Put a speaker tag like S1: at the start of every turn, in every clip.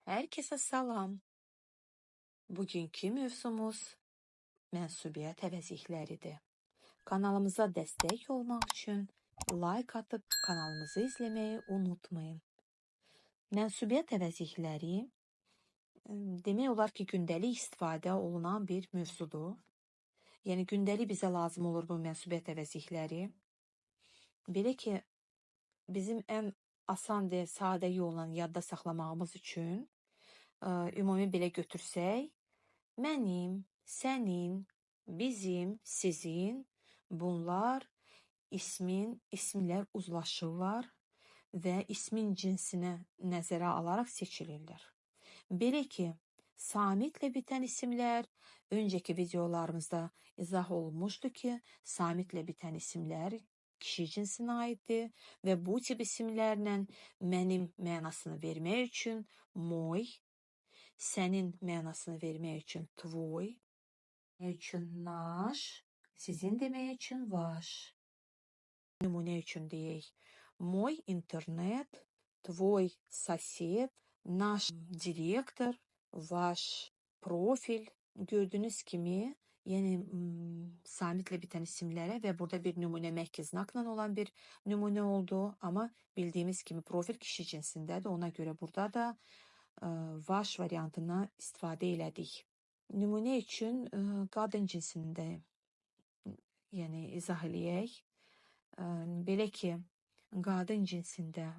S1: Herkese salam. Bugünkü mövzumuz mənsubiyyət əvəzikləridir. Kanalımıza dəstək olmaq üçün like atıb kanalımızı izləməyi unutmayın. Mənsubiyyət əvəzikləri demək olar ki, gündəlik istifadə olunan bir mövzudur. Yəni gündəlik bizə lazım olur bu mənsubiyyət əvəzikləri. Belə ki, bizim ən asan və sadə yolla yadda saxlamağımız üçün ümumi belə götürsək, mənim, sənin, bizim, sizin, bunlar isimlər uzlaşırlar və ismin cinsinə nəzərə alaraq seçilirlər. Belə ki, samitlə bitən isimlər öncəki videolarımızda izah olunmuşdu ki, samitlə bitən isimlər kişi cinsinə aiddir və bu tip isimlərlə mənim mənasını vermək üçün moy, sənin mənasını vermək üçün tvой, üçün naş, sizin demək üçün vaş. Nümunə üçün deyək, мой интернет, твой сосед, наш директор, ваш profil. Gördüyünüz kimi, yəni samitlə bitən isimlərə və burada bir nümunə məhki znakla olan bir nümunə oldu, amma bildiyimiz kimi profil kişi cinsindədir, ona görə burada da vaş variantına istifadə elədik. Nümunə üçün qadın cinsində yəni izah eləyək. Belə ki, qadın cinsində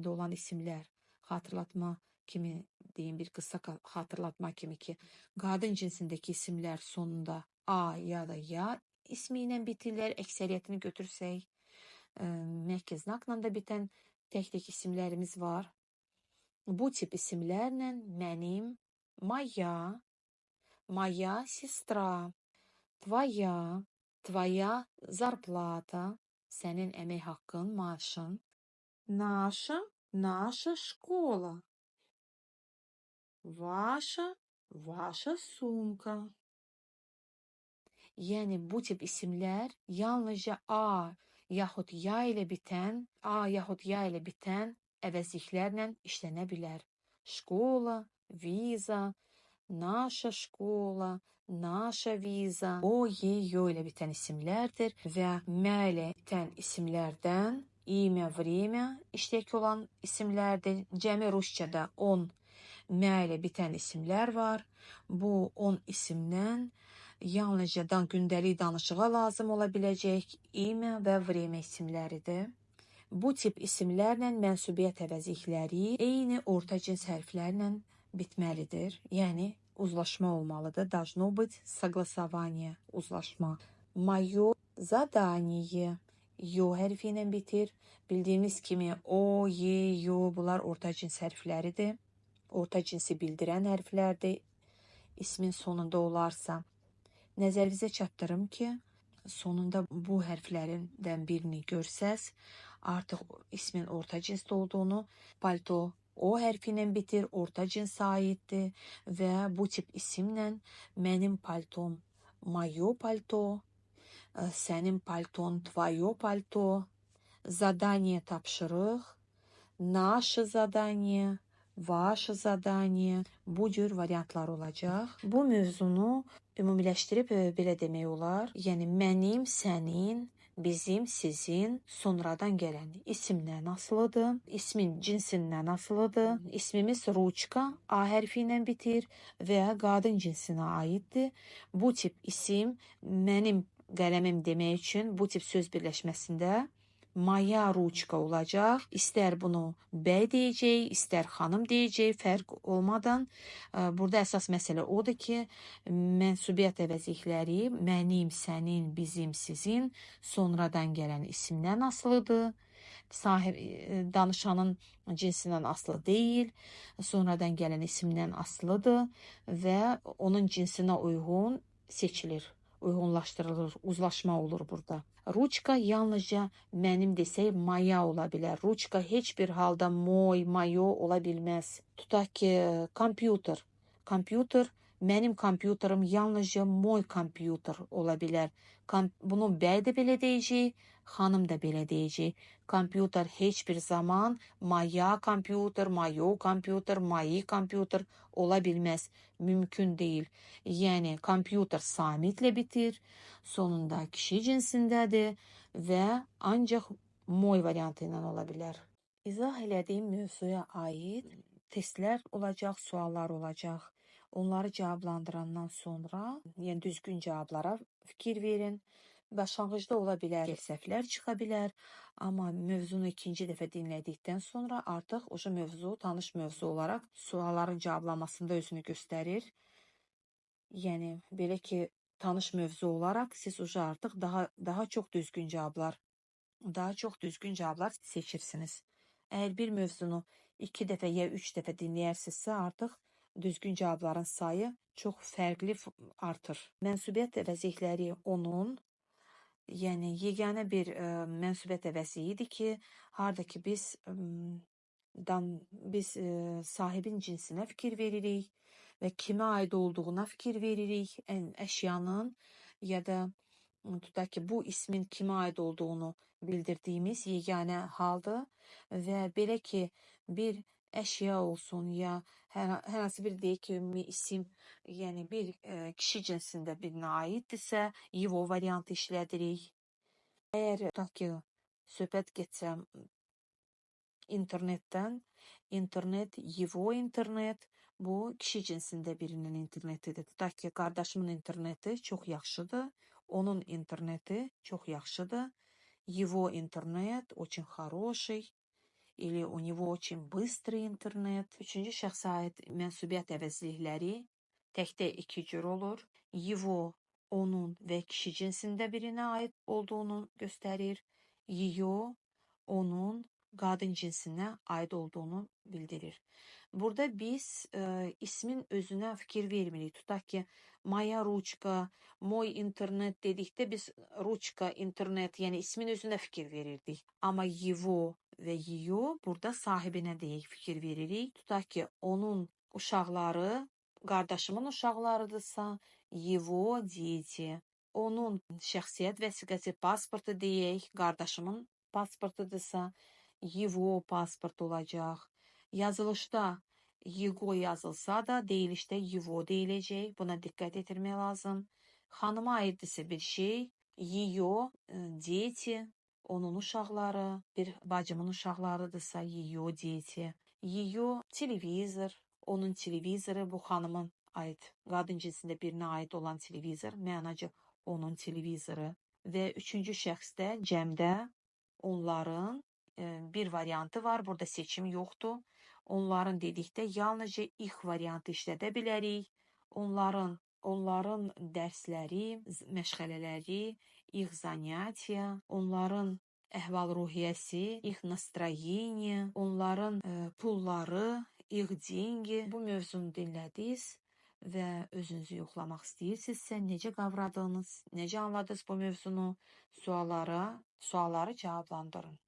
S1: olan isimlər xatırlatma kimi deyim, bir qısa xatırlatma kimi ki, qadın cinsindəki isimlər sonunda a ya da ya ismi ilə bitirlər. Əksəriyyətini götürsək, məhki znakla da bitən tək-tək isimlərimiz var. Bu tip isimlərlə mənim, моя сестра, твоя зарплата, sənin əmək haqqın, maaşın, наша школа, ваша сумка. Yəni bu tip isimlər yalnızca a yaxud ya ilə bitən əvəzliklərlə işlənə bilər. Şkola, viza, naša şkola, naša viza, o, ye, yo ilə bitən isimlərdir və mə ilə bitən isimlərdən imя, время işlək olan isimlərdir. Cəmi rusçada 10 mə ilə bitən isimlər var. Bu 10 isimdən yalnızca gündəlik danışığa lazım ola biləcək imя və время isimləridir. Bu tip isimlərlə mənsubiyyət əvəzikləri eyni orta cins hərflərlə bitməlidir. Yəni uzlaşma olmalıdır. Должно быть согласование, uzlaşma. Мое задание, yo hərfi ilə bitir. Bildiyimiz kimi o, ye, yo bunlar orta cins hərfləridir. Orta cinsi bildirən hərflərdir. İsmin sonunda olarsa. Nəzərinizə çatdırım ki, sonunda bu hərflərindən birini görsəz, artıq ismin orta cinsdə olduğunu, palto o hərfi ilə bitir, orta cinsə aiddir və bu tip isimlə mənim paltom, moyo palto, sənin palton, tvoyo palto, задание tapşırıq, наше задание, ваше задание, bu cür variantlar olacaq. Bu mövzunu ümumiləşdirib belə demək olar. Yəni mənim, sənin, bizim, sizin sonradan gələn isimdən asılıdır, ismin cinsindən asılıdır. İsmimiz ruçka, a hərfi ilə bitir və qadın cinsinə aiddir. Bu tip isim mənim qələmim demək üçün bu tip söz birləşməsində Maya ruçka olacaq. İstər bunu bəy deyəcək, istər xanım deyəcək, fərq olmadan. Burada əsas məsələ odur ki, mənsubiyyət əvəzikləri mənim, sənin, bizim, sizin sonradan gələn isimdən asılıdır. Danışanın cinsindən asılı deyil, sonradan gələn isimdən asılıdır və onun cinsinə uyğun seçilir, uyğunlaşdırılır, uzlaşma olur burada. Ruçka yalnızca mənim desək maya ola bilər. Ruçka heç bir halda moy, mayo ola bilməz. Tutaq ki, kompüter. Kompüter Mənim kompüterim yalnızca moy kompüter ola bilər. Bunu bəy də belə deyəcək, xanım da belə deyəcək. Kompüter heç bir zaman maya kompüter, mayo kompüter, mayi kompüter ola bilməz. Mümkün deyil. Yəni kompüter samitlə bitir, sonunda kişi cinsindədir və ancaq moy variantı ilə ola bilər. İzah elədiyim mövzuya aid testlər olacaq, suallar olacaq. Onları cavablandırandan sonra, yəni düzgün cavablara fikir verin. Başlanğıcda ola bilər, səhvlər çıxa bilər, amma mövzunu ikinci dəfə dinlədikdən sonra artıq mövzu tanış mövzu olaraq sualların cavablanmasında özünü göstərir. Yəni belə ki, tanış mövzu olaraq siz artıq daha çox düzgün cavablar seçirsiniz. Əgər bir mövzunu 2 dəfə ya 3 dəfə dinləyərsinizsə, artıq düzgün cavabların sayı çox fərqli artır. Mənsubiyyət əvəzlikləri onun, yəni yeganə bir mənsubiyyət əvəzliyi idi ki, harda ki biz sahibin cinsinə fikir veririk və kimə aid olduğuna fikir veririk, əşyanın ya da tutaq ki, bu ismin kimə aid olduğunu bildirdiyimiz yeganə haldır və belə ki, bir əşya olsun ya hər hansı bir deyək ki, isim, yəni bir kişi cinsində birinə aiddirsə, его variantı işlədirik. Əgər tutaq ki, söhbət getsə internetdən, его internet, bu kişi cinsində birinin internetidir. Tutaq ki, qardaşımın interneti çox yaxşıdır, onun interneti çox yaxşıdır, его интернет очень хороший, или у него очень быстрый интернет. Üçüncü şəxsə aid mənsubiyyət əvəzlikləri təkdə 2 cür olur. Его, onun və kişi cinsində birinə aid olduğunu göstərir. Ее, onun qadın cinsinə aid olduğunu bildirir. Burada biz ismin özünə fikir vermirik. Tutaq ki, moya ruchka, moy internet dedikdə biz ruchka, internet, yəni ismin özünə fikir verirdik. Amma его və ее burada sahibinə deyək fikir veririk. Tutaq ki, onun uşaqları qardaşımın uşaqlarıdırsa, его дети. Onun şəxsiyyət vəsiqəsi, pasportu deyək, qardaşımın pasportudursa, его pasport olacaq. Yazılışda его yazılsa da deyilişdə его deyiləcək. Buna diqqət etmək lazım. Xanıma aiddirsə bir şey, ее дети, onun uşaqları, bir bacımın uşaqlarıdırsa, ее дети. Ее televizor, onun televizoru, bu xanımın aid, qadın cinsində birinə aid olan televizor, mənaca onun televizoru. Və üçüncü şəxsdə, cəmdə onların bir variantı var, burada seçim yoxdur. Onların dedikdə yalnızca их variantı işlədə bilərik. Onların dərsləri, məşğələləri, их занятия, onların əhval-ruhiyyəsi, их настроение, onların pulları, их деньги. Bu mövzunu dinlədiniz və özünüzü yoxlamaq istəyirsinizsə, necə qavradınız, necə anladınız bu mövzunu, sualları cavablandırın.